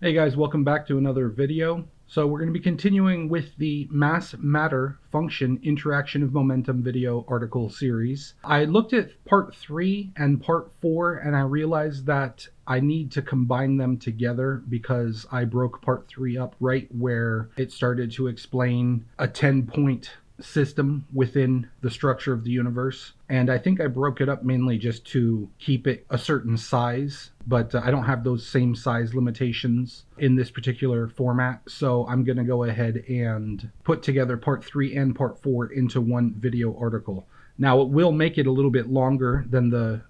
Hey guys, welcome back to another video. So we're going to be continuing with the mass matter function interaction of momentum video article series. I looked at part 3 and part 4 and I realized that I need to combine them together because I broke part 3 up right where it started to explain a 10-point system within the structure of the universe, and I think I broke it up mainly just to keep it a certain size, but I don't have those same size limitations in this particular format, so I'm going to go ahead and put together part 3 and part 4 into one video article. Now it will make it a little bit longer than the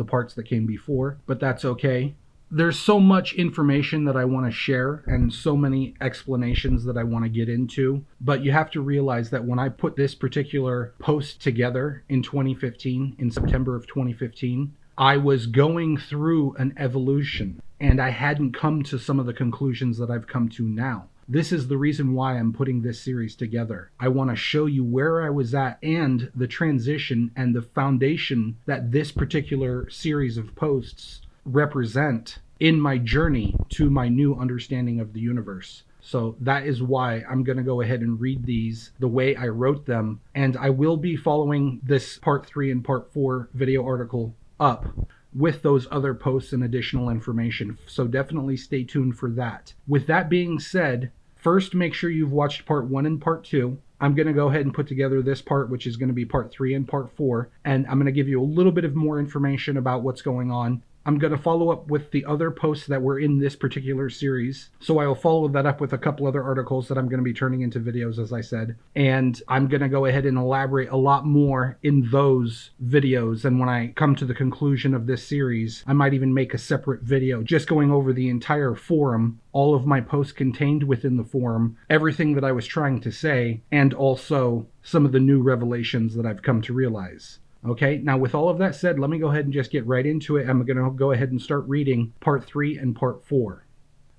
parts that came before, but that's okay. There's so much information that I want to share and so many explanations that I want to get into, but you have to realize that when I put this particular post together in 2015, in September of 2015, I was going through an evolution and I hadn't come to some of the conclusions that I've come to now. This is the reason why I'm putting this series together. I want to show you where I was at and the transition and the foundation that this particular series of posts represent in my journey to my new understanding of the universe. So that is why I'm going to go ahead and read these the way I wrote them, and I will be following this part 3 and part 4 video article up with those other posts and additional information, so definitely stay tuned for that. With that being said, first make sure you've watched part 1 and part 2. I'm going to go ahead and put together this part, which is going to be part 3 and part 4, and I'm going to give you a little bit of more information about what's going on. I'm going to follow up with the other posts that were in this particular series. So I'll follow that up with a couple other articles that I'm going to be turning into videos, as I said. And I'm going to go ahead and elaborate a lot more in those videos. And when I come to the conclusion of this series, I might even make a separate video just going over the entire forum, all of my posts contained within the forum, everything that I was trying to say, and also some of the new revelations that I've come to realize. Okay, now with all of that said, let me go ahead and just get right into it. I'm going to go ahead and start reading part 3 and part 4.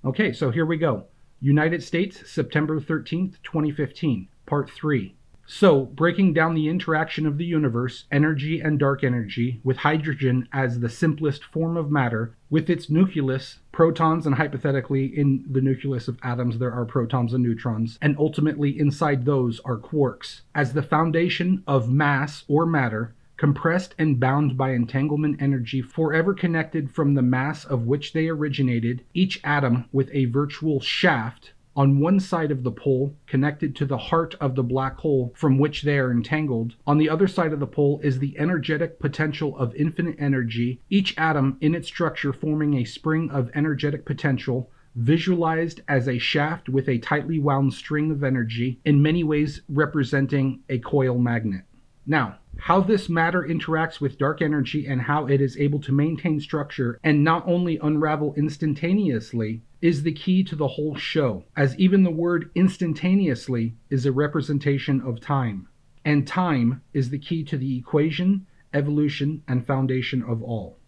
Okay, so here we go. United States, September 13th, 2015, part 3. So, breaking down the interaction of the universe, energy and dark energy, with hydrogen as the simplest form of matter, with its nucleus, protons, and hypothetically in the nucleus of atoms there are protons and neutrons, and ultimately inside those are quarks, as the foundation of mass or matter, compressed and bound by entanglement energy, forever connected from the mass of which they originated, each atom with a virtual shaft on one side of the pole connected to the heart of the black hole from which they are entangled. On the other side of the pole is the energetic potential of infinite energy, each atom in its structure forming a spring of energetic potential, visualized as a shaft with a tightly wound string of energy, in many ways representing a coil magnet. Now, how this matter interacts with dark energy and how it is able to maintain structure and not only unravel instantaneously is the key to the whole show, as even the word instantaneously is a representation of time, and time is the key to the equation, evolution, and foundation of all.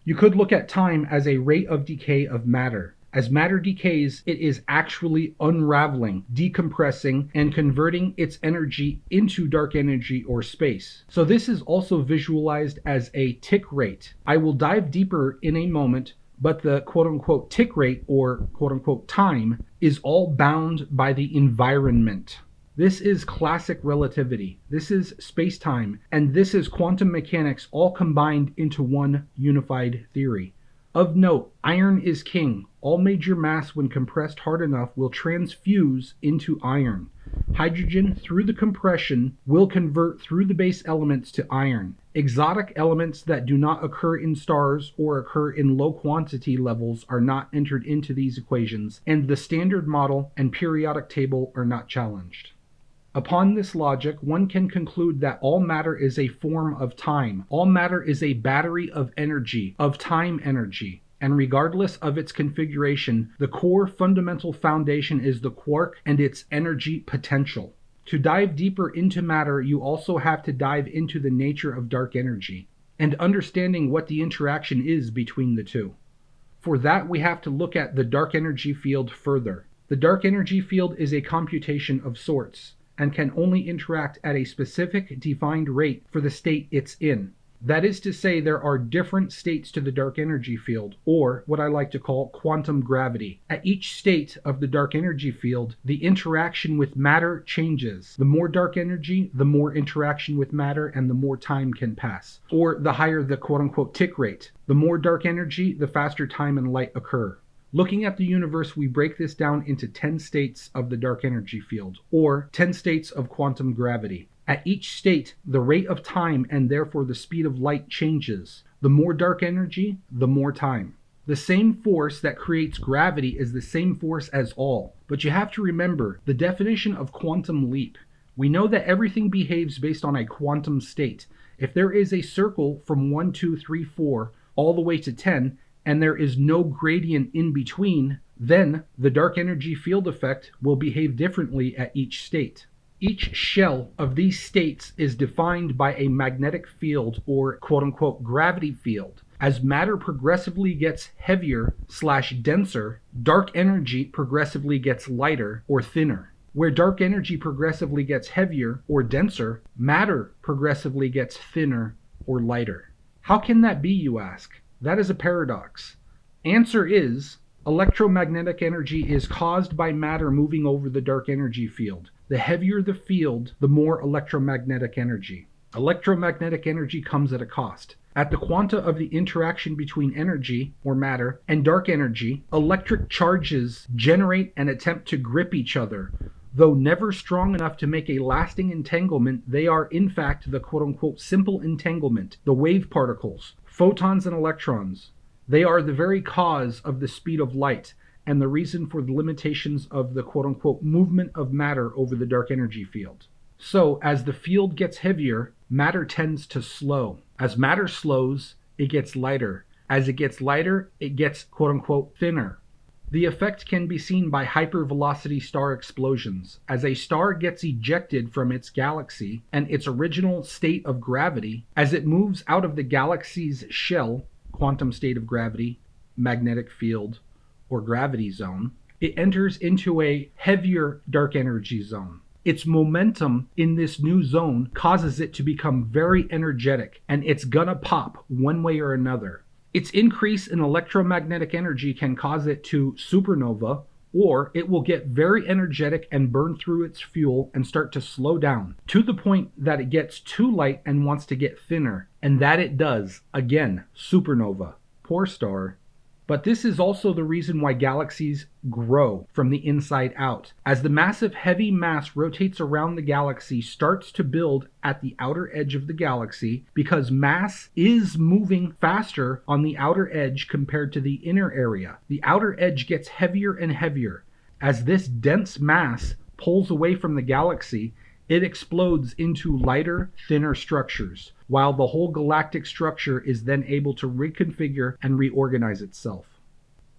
You could look at time as a rate of decay of matter. As matter decays, it is actually unraveling, decompressing, and converting its energy into dark energy or space. So this is also visualized as a tick rate. I will dive deeper in a moment, but the quote-unquote tick rate or quote-unquote time is all bound by the environment. This is classic relativity. This is space-time, and this is quantum mechanics all combined into one unified theory. Of note, iron is king. All major mass, when compressed hard enough, will transfuse into iron. Hydrogen, through the compression, will convert through the base elements to iron. Exotic elements that do not occur in stars or occur in low quantity levels are not entered into these equations, and the standard model and periodic table are not challenged. Upon this logic, one can conclude that all matter is a form of time. All matter is a battery of energy, of time energy. And regardless of its configuration, the core fundamental foundation is the quark and its energy potential. To dive deeper into matter, you also have to dive into the nature of dark energy and understanding what the interaction is between the two. For that, we have to look at the dark energy field further. The dark energy field is a computation of sorts and can only interact at a specific defined rate for the state it's in. That is to say, there are different states to the dark energy field, or what I like to call quantum gravity. At each state of the dark energy field, the interaction with matter changes. The more dark energy, the more interaction with matter, and the more time can pass, or the higher the quote-unquote tick rate. The more dark energy, the faster time and light occur. Looking at the universe, we break this down into 10 states of the dark energy field, or 10 states of quantum gravity. At each state, the rate of time and therefore the speed of light changes. The more dark energy, the more time. The same force that creates gravity is the same force as all. But you have to remember the definition of quantum leap. We know that everything behaves based on a quantum state. If there is a circle from 1, 2, 3, 4 all the way to 10, and there is no gradient in between, then the dark energy field effect will behave differently at each state. Each shell of these states is defined by a magnetic field or quote-unquote gravity field. As matter progressively gets heavier/denser, dark energy progressively gets lighter or thinner. Where dark energy progressively gets heavier or denser, matter progressively gets thinner or lighter. How can that be, you ask? That is a paradox. Answer is, electromagnetic energy is caused by matter moving over the dark energy field. The heavier the field, the more electromagnetic energy. Electromagnetic energy comes at a cost. At the quanta of the interaction between energy, or matter, and dark energy, electric charges generate and attempt to grip each other. Though never strong enough to make a lasting entanglement, they are in fact the quote-unquote simple entanglement, the wave particles, photons and electrons. They are the very cause of the speed of light and the reason for the limitations of the quote-unquote movement of matter over the dark energy field. So, as the field gets heavier, matter tends to slow. As matter slows, it gets lighter. As it gets lighter, it gets quote-unquote thinner. The effect can be seen by hypervelocity star explosions. As a star gets ejected from its galaxy and its original state of gravity, as it moves out of the galaxy's shell, quantum state of gravity, magnetic field, or gravity zone, it enters into a heavier dark energy zone. Its momentum in this new zone causes it to become very energetic, and it's gonna pop one way or another. Its increase in electromagnetic energy can cause it to supernova, or it will get very energetic and burn through its fuel and start to slow down to the point that it gets too light and wants to get thinner. And that it does. Again, supernova. Poor star. But this is also the reason why galaxies grow from the inside out. As the massive heavy mass rotates around the galaxy, starts to build at the outer edge of the galaxy, because mass is moving faster on the outer edge compared to the inner area. The outer edge gets heavier and heavier. As this dense mass pulls away from the galaxy, it explodes into lighter, thinner structures, while the whole galactic structure is then able to reconfigure and reorganize itself.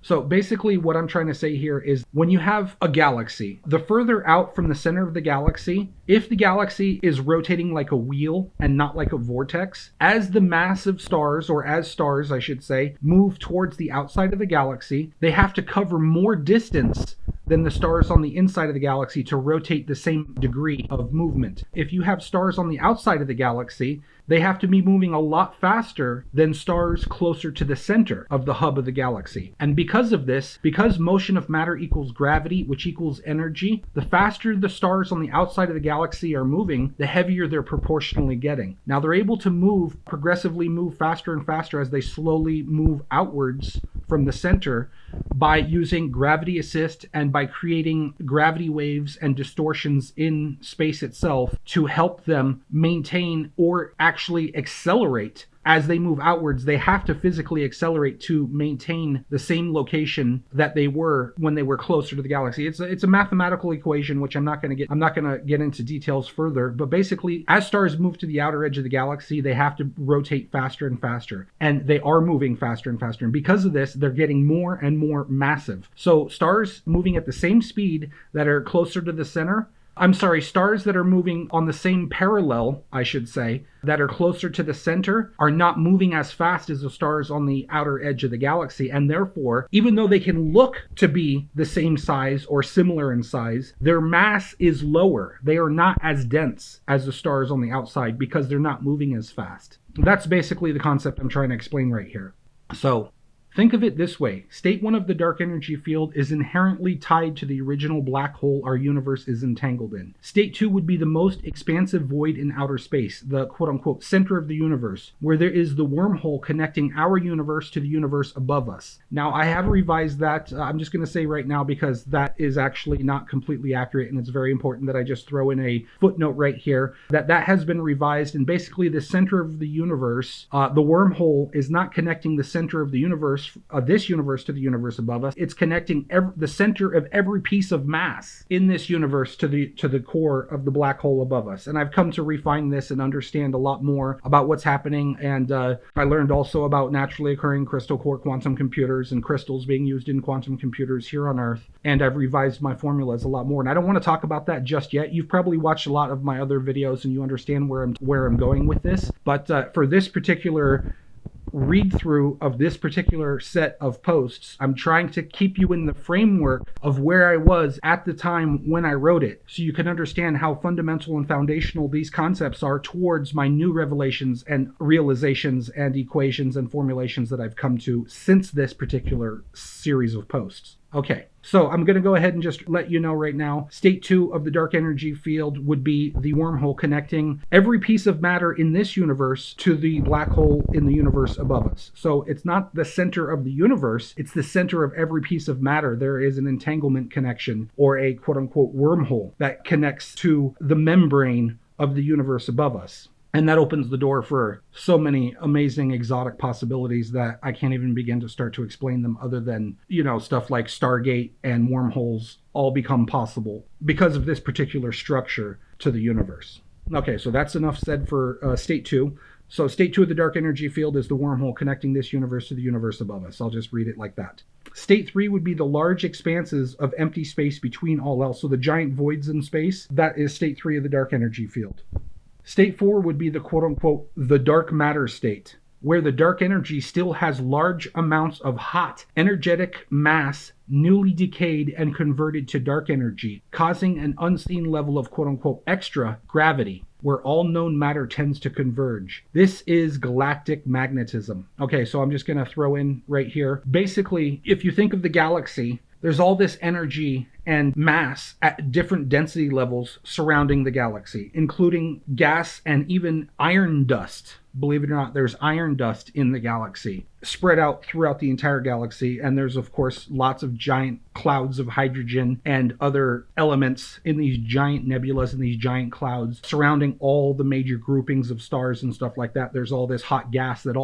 So basically what I'm trying to say here is when you have a galaxy, the further out from the center of the galaxy, if the galaxy is rotating like a wheel and not like a vortex, as the massive stars, or as stars I should say, move towards the outside of the galaxy, they have to cover more distance than the stars on the inside of the galaxy to rotate the same degree of movement. If you have stars on the outside of the galaxy, they have to be moving a lot faster than stars closer to the center of the hub of the galaxy. And because of this, because motion of matter equals gravity, which equals energy, the faster the stars on the outside of the galaxy are moving, the heavier they're proportionally getting. Now they're able to progressively move faster and faster as they slowly move outwards from the center by using gravity assist and by creating gravity waves and distortions in space itself to help them maintain or actually accelerate. As they move outwards, they have to physically accelerate to maintain the same location that they were when they were closer to the galaxy. It's a mathematical equation, which I'm not going to get into details further. But basically, as stars move to the outer edge of the galaxy, they have to rotate faster and faster, and they are moving faster and faster. And because of this, they're getting more and more massive. So stars moving at the same speed that are closer to the center. Stars that are moving on the same parallel, I should say, that are closer to the center are not moving as fast as the stars on the outer edge of the galaxy. And therefore, even though they can look to be the same size or similar in size, their mass is lower. They are not as dense as the stars on the outside because they're not moving as fast. That's basically the concept I'm trying to explain right here. So think of it this way. State 1 of the dark energy field is inherently tied to the original black hole our universe is entangled in. State 2 would be the most expansive void in outer space, the quote-unquote center of the universe, where there is the wormhole connecting our universe to the universe above us. Now, I have revised that. I'm just going to say right now because that is actually not completely accurate, and it's very important that I just throw in a footnote right here that has been revised, and basically the center of the universe, the wormhole is not connecting the center of the universe, this universe, to the universe above us. It's connecting the center of every piece of mass in this universe to the core of the black hole above us. And I've come to refine this and understand a lot more about what's happening. And I learned also about naturally occurring crystal core quantum computers and crystals being used in quantum computers here on Earth. And I've revised my formulas a lot more. And I don't want to talk about that just yet. You've probably watched a lot of my other videos and you understand where I'm going with this. But for this particular read through of this particular set of posts, I'm trying to keep you in the framework of where I was at the time when I wrote it, so you can understand how fundamental and foundational these concepts are towards my new revelations and realizations and equations and formulations that I've come to since this particular series of posts. Okay, so I'm going to go ahead and just let you know right now, state 2 of the dark energy field would be the wormhole connecting every piece of matter in this universe to the black hole in the universe above us. So it's not the center of the universe, it's the center of every piece of matter. There is an entanglement connection, or a quote-unquote wormhole, that connects to the membrane of the universe above us. And that opens the door for so many amazing exotic possibilities that I can't even begin to start to explain them, other than, stuff like Stargate and wormholes all become possible because of this particular structure to the universe. Okay, so that's enough said for state 2. So state 2 of the dark energy field is the wormhole connecting this universe to the universe above us. I'll just read it like that. State 3 would be the large expanses of empty space between all else. So the giant voids in space, that is state 3 of the dark energy field. State 4 would be the quote-unquote the dark matter state, where the dark energy still has large amounts of hot, energetic mass newly decayed and converted to dark energy, causing an unseen level of quote-unquote extra gravity, where all known matter tends to converge. This is galactic magnetism. Okay, so I'm just going to throw in right here. Basically, if you think of the galaxy, there's all this energy and mass at different density levels surrounding the galaxy, including gas and even iron dust. Believe it or not, there's iron dust in the galaxy, spread out throughout the entire galaxy. And there's, of course, lots of giant clouds of hydrogen and other elements in these giant nebulas and these giant clouds surrounding all the major groupings of stars and stuff like that. There's all this hot gas that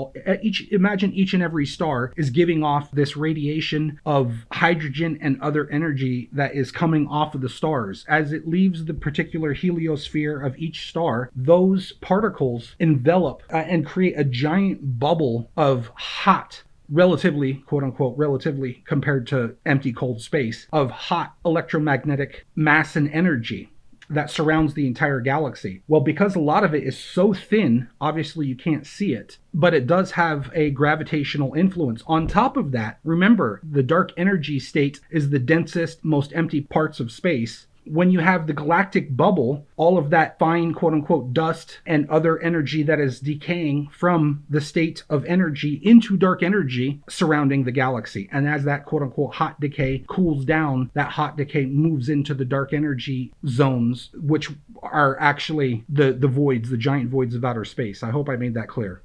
imagine each and every star is giving off this radiation of hydrogen and other energy that is coming off of the stars. As it leaves the particular heliosphere of each star, those particles envelop and create a giant bubble of hot, relatively, quote unquote, relatively compared to empty cold space, of hot electromagnetic mass and energy that surrounds the entire galaxy. Well, because a lot of it is so thin, obviously you can't see it, but it does have a gravitational influence. On top of that, remember, the dark energy state is the densest, most empty parts of space. When you have the galactic bubble, all of that fine quote-unquote dust and other energy that is decaying from the state of energy into dark energy surrounding the galaxy. And as that quote-unquote hot decay cools down, that hot decay moves into the dark energy zones, which are actually the voids, the giant voids of outer space. I hope I made that clear.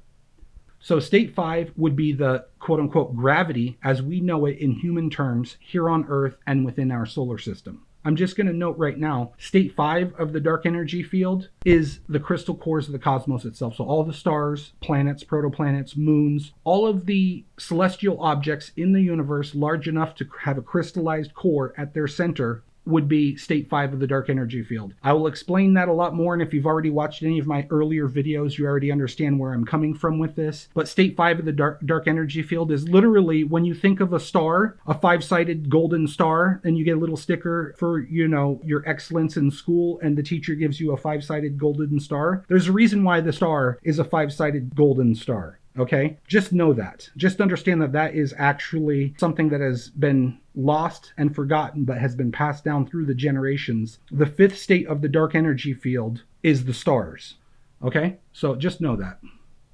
So state 5 would be the quote-unquote gravity as we know it in human terms here on Earth and within our solar system. I'm just going to note right now, state 5 of the dark energy field is the crystal cores of the cosmos itself. So all the stars, planets, protoplanets, moons, all of the celestial objects in the universe large enough to have a crystallized core at their center would be state 5 of the dark energy field. I will explain that a lot more, and if you've already watched any of my earlier videos, you already understand where I'm coming from with this. But state 5 of the dark energy field is literally when you think of a star, a 5-sided golden star, and you get a little sticker for, your excellence in school, and the teacher gives you a 5-sided golden star. There's a reason why the star is a 5-sided golden star. Okay, just know that. Just understand that that is actually something that has been lost and forgotten, but has been passed down through the generations. The 5th state of the dark energy field is the stars. Okay, so just know that.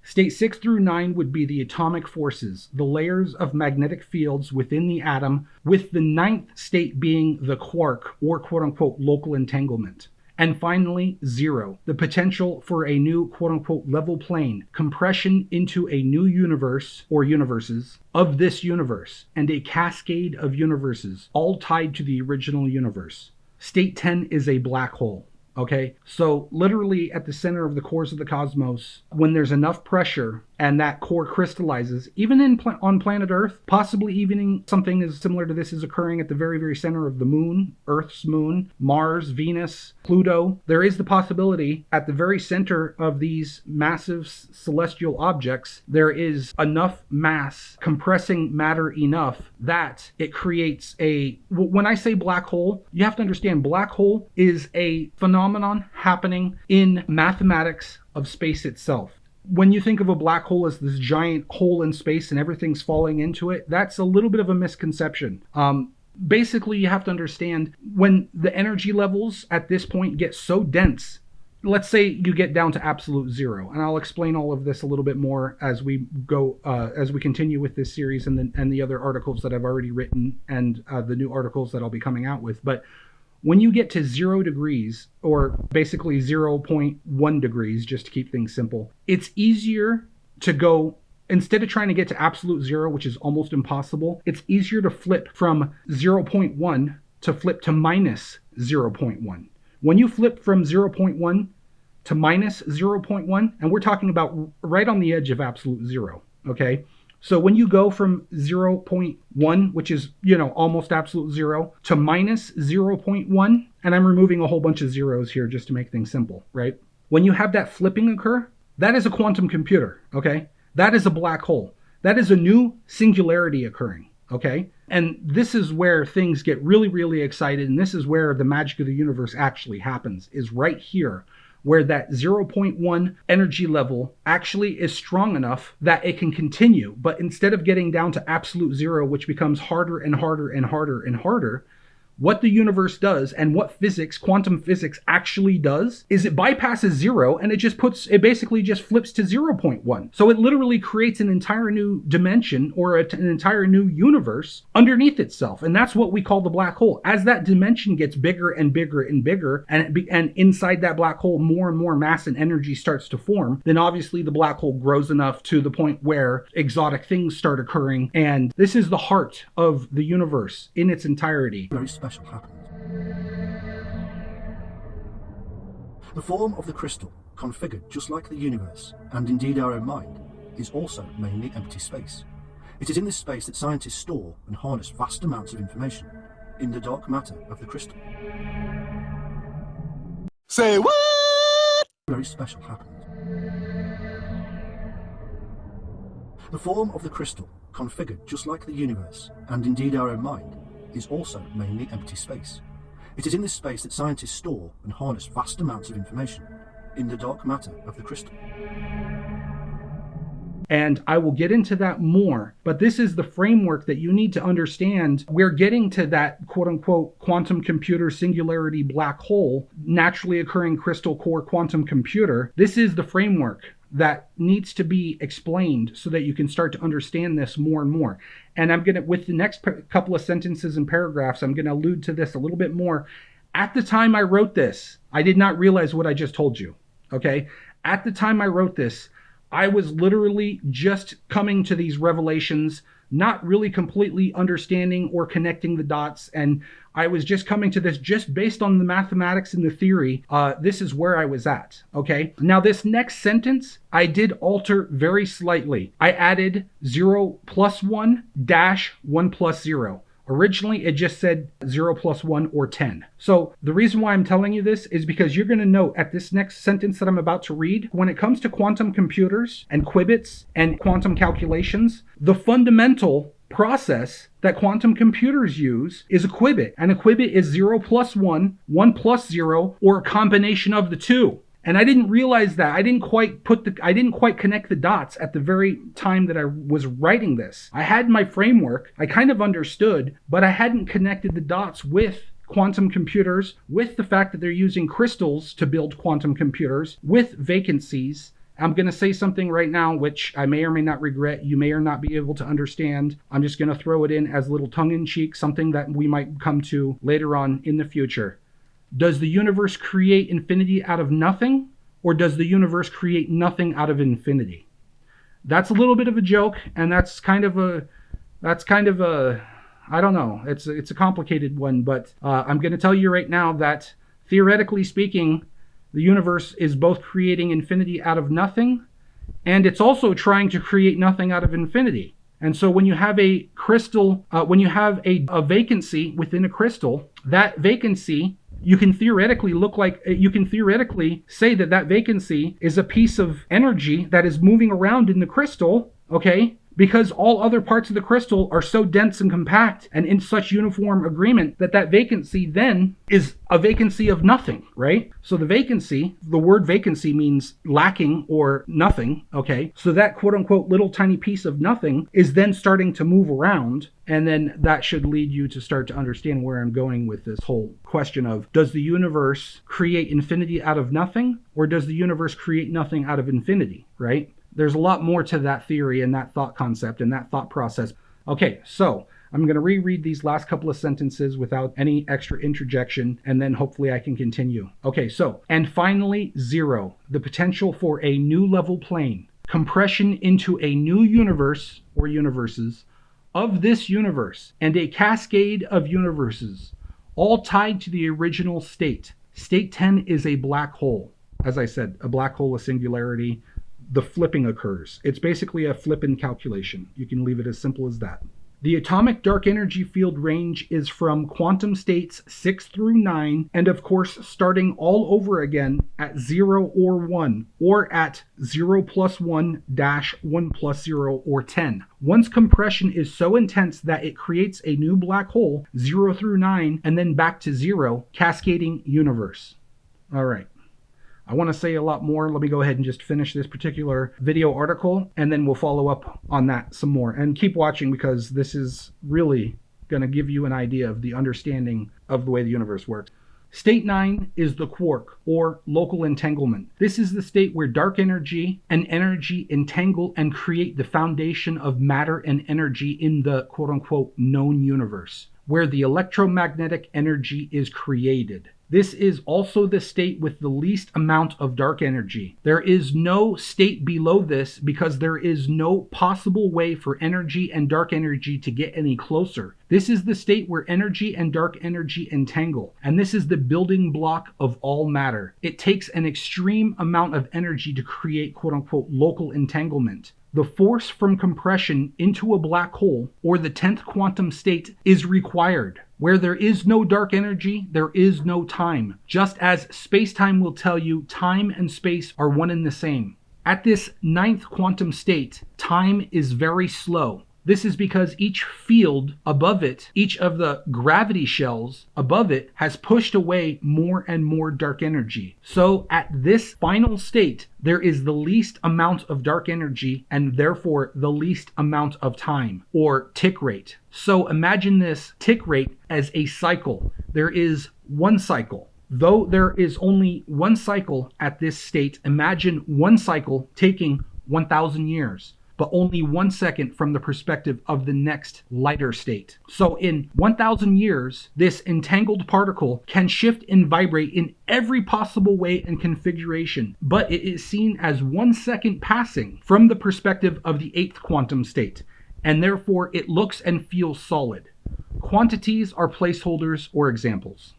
State 6 through 9 would be the atomic forces, the layers of magnetic fields within the atom, with the ninth state being the quark, or quote-unquote local entanglement. And finally, 0, the potential for a new quote-unquote level plane, compression into a new universe, or universes, of this universe, and a cascade of universes, all tied to the original universe. State 10 is a black hole. Okay, so literally at the center of the cores of the cosmos, when there's enough pressure and that core crystallizes, even on planet Earth, possibly even something as similar to this is occurring at the very, very center of the moon, Earth's moon, Mars, Venus, Pluto. There is the possibility at the very center of these massive celestial objects, there is enough mass compressing matter enough that it creates when I say black hole, you have to understand black hole is a phenomenon happening in mathematics of space itself. When you think of a black hole as this giant hole in space and everything's falling into it, that's a little bit of a misconception. Basically, you have to understand when the energy levels at this point get so dense, let's say you get down to absolute zero, and I'll explain all of this a little bit more as we go, as we continue with this series and the other articles that I've already written and the new articles that I'll be coming out with. But when you get to 0 degrees, or basically 0.1 degrees, just to keep things simple, it's easier to go, instead of trying to get to absolute zero, which is almost impossible, it's easier to flip from 0.1 to flip to minus 0.1. When you flip from 0.1 to minus 0.1, and we're talking about right on the edge of absolute zero, okay? So when you go from 0.1, which is, almost absolute zero, to minus 0.1, and I'm removing a whole bunch of zeros here just to make things simple, right? When you have that flipping occur, that is a quantum computer, okay? That is a black hole. That is a new singularity occurring, okay? And this is where things get really, really excited, and this is where the magic of the universe actually happens, is right here, where that 0.1 energy level actually is strong enough that it can continue. But instead of getting down to absolute zero, which becomes harder and harder and harder and harder, what the universe does and what quantum physics actually does is it bypasses zero and it basically just flips to 0.1. So it literally creates an entire new dimension or an entire new universe underneath itself. And that's what we call the black hole. As that dimension gets bigger and bigger and bigger, and inside that black hole more and more mass and energy starts to form, then obviously the black hole grows enough to the point where exotic things start occurring. And this is the heart of the universe in its entirety. Very special happens. The form of the crystal, configured just like the universe, and indeed our own mind, is also mainly empty space. It is in this space that scientists store and harness vast amounts of information, in the dark matter of the crystal. Say what? Very special happens. The form of the crystal, configured just like the universe, and indeed our own mind, is also mainly empty space. It is in this space that scientists store and harness vast amounts of information, in the dark matter of the crystal. And I will get into that more, but this is the framework that you need to understand. We're getting to that quote-unquote quantum computer singularity black hole, naturally occurring crystal core quantum computer. This is the framework that needs to be explained so that you can start to understand this more and more. And I'm going to, with the next couple of sentences and paragraphs, I'm going to allude to this a little bit more. At the time I wrote this, I did not realize what I just told you, okay? At the time I wrote this, I was literally just coming to these revelations, not really completely understanding or connecting the dots, and I was just coming to this just based on the mathematics and the theory. This is where I was at, okay? Now this next sentence, I did alter very slightly. I added 0 plus 1 dash 1 plus 0. Originally, it just said 0 plus 1 or 10. So the reason why I'm telling you this is because you're going to note at this next sentence that I'm about to read, when it comes to quantum computers and qubits and quantum calculations, the fundamental process that quantum computers use is a qubit. And a qubit is 0 plus 1, 1 plus 0, or a combination of the two. And I didn't realize that. I didn't quite connect the dots at the very time that I was writing this. I had my framework, I kind of understood, but I hadn't connected the dots with quantum computers, with the fact that they're using crystals to build quantum computers, with vacancies, I'm going to say something right now which I may or may not regret. You may or not be able to understand. I'm just going to throw it in as a little tongue-in-cheek, something that we might come to later on in the future. Does the universe create infinity out of nothing, or does the universe create nothing out of infinity? That's a little bit of a joke, and that's kind of a I don't know. It's a complicated one, but I'm going to tell you right now that theoretically speaking, the universe is both creating infinity out of nothing, and it's also trying to create nothing out of infinity. And so when you have a crystal, when you have a vacancy within a crystal, that vacancy, you can theoretically say that that vacancy is a piece of energy that is moving around in the crystal, okay? Because all other parts of the crystal are so dense and compact and in such uniform agreement that that vacancy then is a vacancy of nothing, right? So the vacancy, the word vacancy means lacking or nothing, okay? So that quote unquote little tiny piece of nothing is then starting to move around, and then that should lead you to start to understand where I'm going with this whole question of, does the universe create infinity out of nothing, or does the universe create nothing out of infinity, right? There's a lot more to that theory and that thought concept and that thought process. Okay, so I'm going to reread these last couple of sentences without any extra interjection, and then hopefully I can continue. Okay, so, and finally, 0, the potential for a new level plane, compression into a new universe or universes of this universe, and a cascade of universes, all tied to the original state. State 10 is a black hole. As I said, a black hole, a singularity. The flipping occurs. It's basically a flip-in calculation. You can leave it as simple as that. The atomic dark energy field range is from quantum states 6 through 9, and of course starting all over again at 0 or 1, or at 0 plus 1 dash 1 plus 0 or 10. Once compression is so intense that it creates a new black hole, 0 through 9, and then back to 0, cascading universe. All right. I want to say a lot more. Let me go ahead and just finish this particular video article, and then we'll follow up on that some more. And keep watching, because this is really going to give you an idea of the understanding of the way the universe works. State 9 is the quark, or local entanglement. This is the state where dark energy and energy entangle and create the foundation of matter and energy in the quote-unquote known universe, where the electromagnetic energy is created. This is also the state with the least amount of dark energy. There is no state below this because there is no possible way for energy and dark energy to get any closer. This is the state where energy and dark energy entangle, and this is the building block of all matter. It takes an extreme amount of energy to create quote-unquote local entanglement. The force from compression into a black hole, or the 10th quantum state, is required. Where there is no dark energy, there is no time. Just as space-time will tell you, time and space are one and the same. At this 9th quantum state, time is very slow. This is because each field above it, each of the gravity shells above it, has pushed away more and more dark energy. So at this final state, there is the least amount of dark energy and therefore the least amount of time, or tick rate. So imagine this tick rate as a cycle. There is one cycle. Though there is only one cycle at this state, imagine one cycle taking 1,000 years. But only 1 second from the perspective of the next lighter state. So in 1,000 years, this entangled particle can shift and vibrate in every possible way and configuration, but it is seen as 1 second passing from the perspective of the 8th quantum state, and therefore it looks and feels solid. Quantities are placeholders or examples.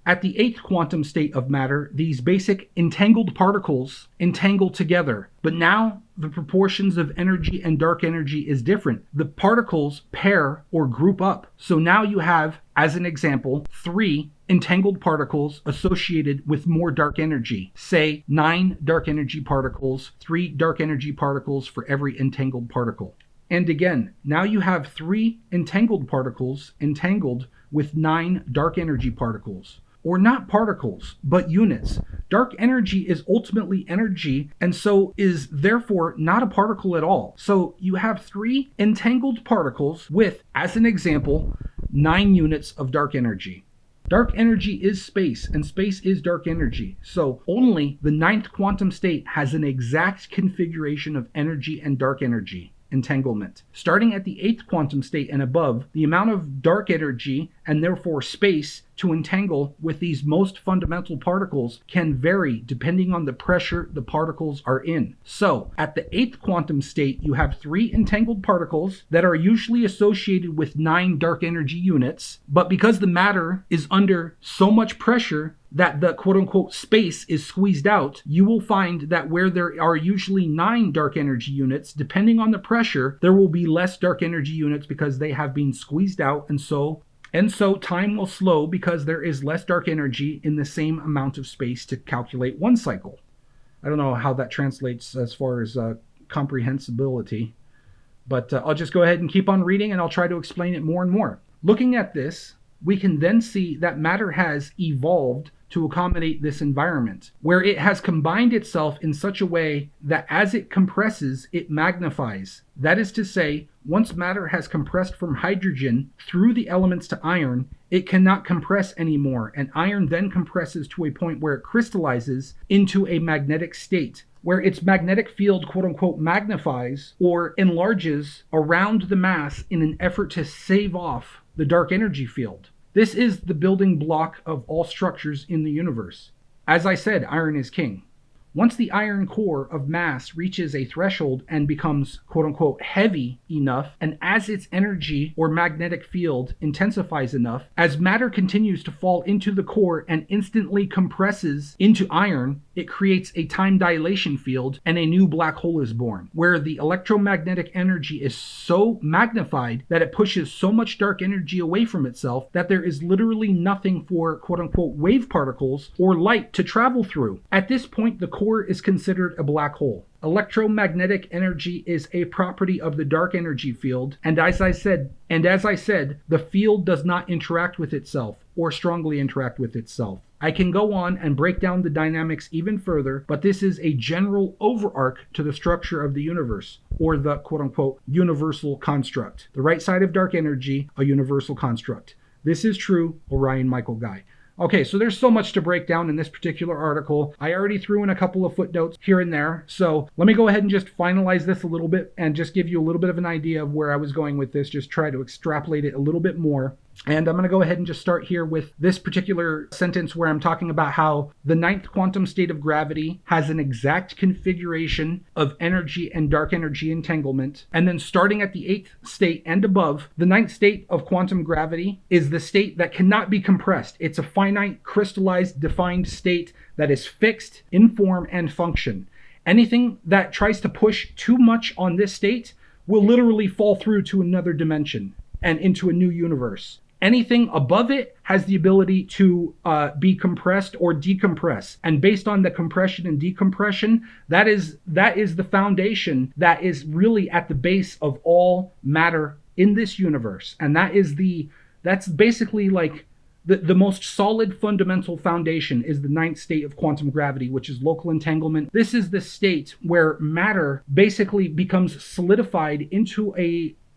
At the 8th quantum state of matter, these basic entangled particles entangle together, but now the proportions of energy and dark energy is different. The particles pair or group up. So now you have, as an example, 3 entangled particles associated with more dark energy. Say 9 dark energy particles, 3 dark energy particles for every entangled particle. And again, now you have 3 entangled particles entangled with 9 dark energy particles. Or not particles, but units. Dark energy is ultimately energy, and so is therefore not a particle at all. So you have 3 entangled particles with, as an example, 9 units of dark energy. Dark energy is space, and space is dark energy. So only the ninth quantum state has an exact configuration of energy and dark energy. Entanglement. Starting at the eighth quantum state and above, the amount of dark energy, and therefore space, to entangle with these most fundamental particles can vary depending on the pressure the particles are in. So, at the eighth quantum state, you have 3 entangled particles that are usually associated with 9 dark energy units, but because the matter is under so much pressure that the quote-unquote space is squeezed out, you will find that where there are usually 9 dark energy units, depending on the pressure, there will be less dark energy units because they have been squeezed out, and so time will slow because there is less dark energy in the same amount of space to calculate one cycle. I don't know how that translates as far as comprehensibility, but I'll just go ahead and keep on reading and I'll try to explain it more and more. Looking at this, we can then see that matter has evolved to accommodate this environment, where it has combined itself in such a way that as it compresses, it magnifies. That is to say, once matter has compressed from hydrogen through the elements to iron, it cannot compress anymore, and iron then compresses to a point where it crystallizes into a magnetic state, where its magnetic field quote-unquote magnifies or enlarges around the mass in an effort to save off the dark energy field. This is the building block of all structures in the universe. As I said, iron is king. Once the iron core of mass reaches a threshold and becomes quote-unquote heavy enough, and as its energy or magnetic field intensifies enough, as matter continues to fall into the core and instantly compresses into iron, it creates a time dilation field and a new black hole is born, where the electromagnetic energy is so magnified that it pushes so much dark energy away from itself that there is literally nothing for quote-unquote wave particles or light to travel through. At this point, the core is considered a black hole. Electromagnetic energy is a property of the dark energy field, and as I said, the field does not interact with itself or strongly interact with itself. I can go on and break down the dynamics even further, but this is a general overarch to the structure of the universe, or the quote-unquote universal construct. The right side of dark energy, a universal construct. This is true, Orion Michael Guy. Okay, so there's so much to break down in this particular article. I already threw in a couple of footnotes here and there. So let me go ahead and just finalize this a little bit and just give you a little bit of an idea of where I was going with this, just try to extrapolate it a little bit more. And I'm going to go ahead and just start here with this particular sentence where I'm talking about how the ninth quantum state of gravity has an exact configuration of energy and dark energy entanglement. And then starting at the eighth state and above, the ninth state of quantum gravity is the state that cannot be compressed. It's a finite, crystallized, defined state that is fixed in form and function. Anything that tries to push too much on this state will literally fall through to another dimension and into a new universe. Anything above it has the ability to be compressed or decompress. And based on the compression and decompression, that is the foundation that is really at the base of all matter in this universe. And that's basically like the most solid fundamental foundation is the ninth state of quantum gravity, which is local entanglement. This is the state where matter basically becomes solidified into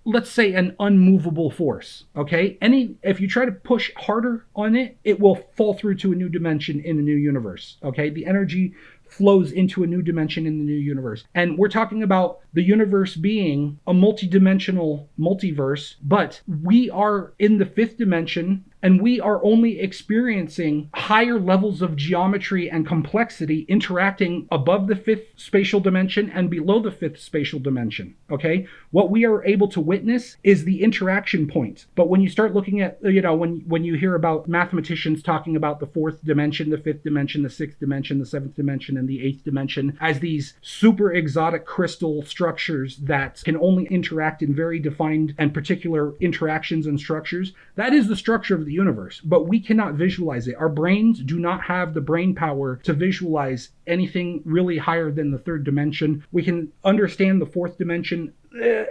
let's say an unmovable force, okay? If you try to push harder on it, it will fall through to a new dimension in a new universe, okay? The energy flows into a new dimension in the new universe. And we're talking about the universe being a multidimensional multiverse, but we are in the fifth dimension and we are only experiencing higher levels of geometry and complexity interacting above the fifth spatial dimension and below the fifth spatial dimension, okay? What we are able to witness is the interaction point. But when you start looking at, when you hear about mathematicians talking about the fourth dimension, the fifth dimension, the sixth dimension, the seventh dimension, and the eighth dimension as these super exotic crystal structures that can only interact in very defined and particular interactions and structures, that is the structure of the universe, but we cannot visualize it. Our brains do not have the brain power to visualize anything really higher than the third dimension. We can understand the fourth dimension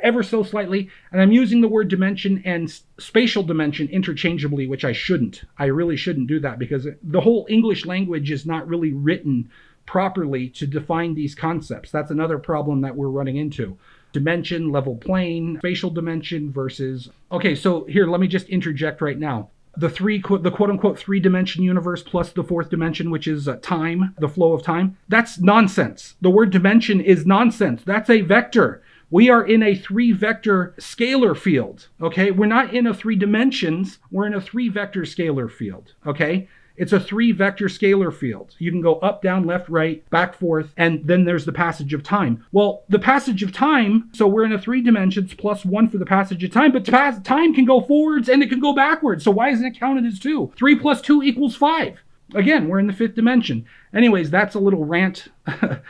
ever so slightly, and I'm using the word dimension and spatial dimension interchangeably, which I shouldn't. I really shouldn't do that because the whole English language is not really written properly to define these concepts. That's another problem that we're running into. Dimension, level plane, spatial dimension versus... Okay, so here, let me just interject right now. the quote unquote 3-dimension universe plus the 4th dimension, which is time, the flow of time. That's nonsense. The word dimension is nonsense. That's a vector. We are in a 3-vector scalar field, okay? We're not in a 3 dimensions. We're in a 3-vector scalar field, okay? It's a 3-vector scalar field. You can go up, down, left, right, back, forth, and then there's the passage of time. Well, the passage of time, so we're in a 3 dimensions plus 1 for the passage of time, but time can go forwards and it can go backwards. So why isn't it counted as 2? 3 plus 2 equals 5. Again, we're in the 5th dimension. Anyways, that's a little rant that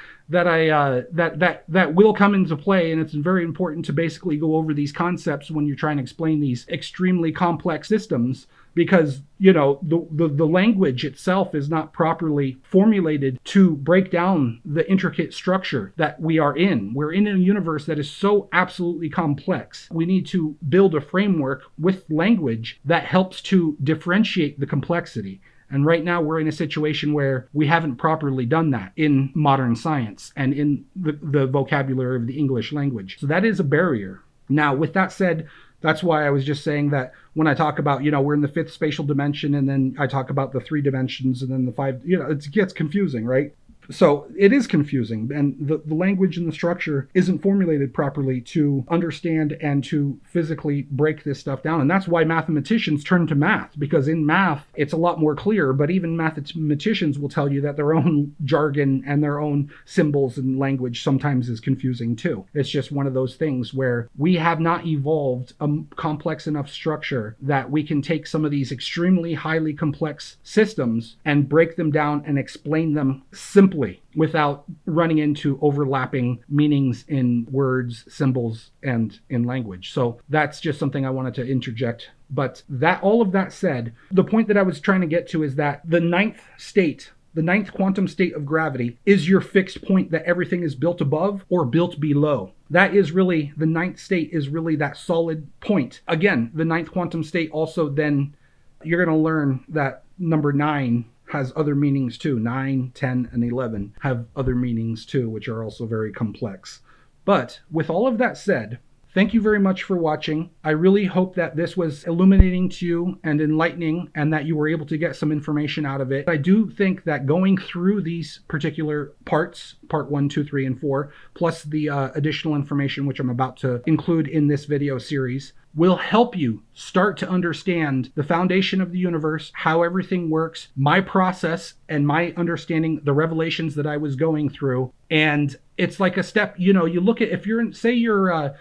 will come into play, and it's very important to basically go over these concepts when you're trying to explain these extremely complex systems, because the language itself is not properly formulated to break down the intricate structure that we are in. We're in a universe that is so absolutely complex. We need to build a framework with language that helps to differentiate the complexity. And right now we're in a situation where we haven't properly done that in modern science and in the vocabulary of the English language. So that is a barrier. Now, with that said, that's why I was just saying that when I talk about, we're in the 5th spatial dimension, and then I talk about the 3 dimensions and then the 5, it gets confusing, right? So it is confusing, and the language and the structure isn't formulated properly to understand and to physically break this stuff down. And that's why mathematicians turn to math, because in math, it's a lot more clear, but even mathematicians will tell you that their own jargon and their own symbols and language sometimes is confusing too. It's just one of those things where we have not evolved a complex enough structure that we can take some of these extremely highly complex systems and break them down and explain them simply without running into overlapping meanings in words, symbols, and in language. So that's just something I wanted to interject. But all of that said, the point that I was trying to get to is that the 9th quantum state of gravity is your fixed point that everything is built above or built below. That is really, the 9th state is really that solid point. Again, the 9th quantum state also then, you're going to learn that number 9 has other meanings too. 9, 10, and 11 have other meanings too, which are also very complex. But with all of that said, thank you very much for watching. I really hope that this was illuminating to you and enlightening, and that you were able to get some information out of it. I do think that going through these particular parts, part 1, 2, 3, and 4, plus the additional information which I'm about to include in this video series, will help you start to understand the foundation of the universe, how everything works, my process and my understanding, the revelations that I was going through. And it's like a step, you look at, if you're, say you're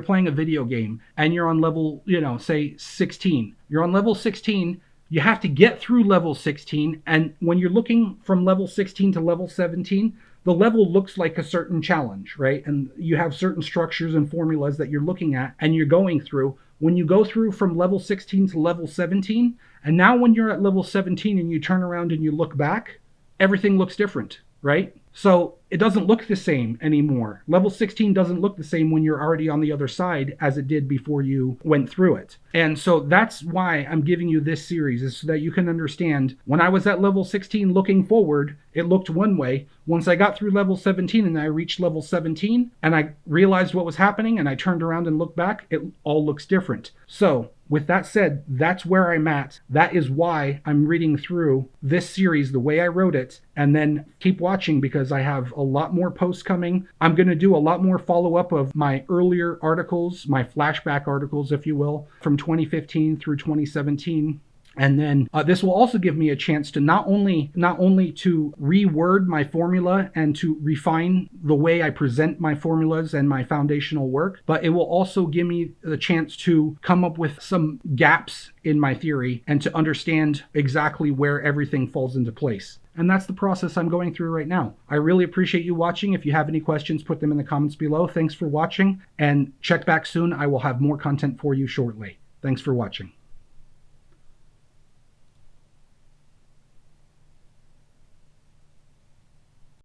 playing a video game and you're on level, say 16, you're on level 16, you have to get through level 16. And when you're looking from level 16 to level 17, the level looks like a certain challenge, right? And you have certain structures and formulas that you're looking at and you're going through. When you go through from level 16 to level 17, and now when you're at level 17 and you turn around and you look back, everything looks different, right? So it doesn't look the same anymore. Level 16 doesn't look the same when you're already on the other side as it did before you went through it. And so that's why I'm giving you this series, is so that you can understand, when I was at level 16 looking forward, it looked one way. Once I got through level 17 and I reached level 17 and I realized what was happening and I turned around and looked back, it all looks different. So with that said, that's where I'm at. That is why I'm reading through this series the way I wrote it, and then keep watching because I have a lot more posts coming. I'm going to do a lot more follow-up of my earlier articles, my flashback articles, if you will, from 2015 through 2017. And then this will also give me a chance to not only to reword my formula and to refine the way I present my formulas and my foundational work, but it will also give me the chance to come up with some gaps in my theory and to understand exactly where everything falls into place. And that's the process I'm going through right now. I really appreciate you watching. If you have any questions, put them in the comments below. Thanks for watching, and check back soon. I will have more content for you shortly. Thanks for watching.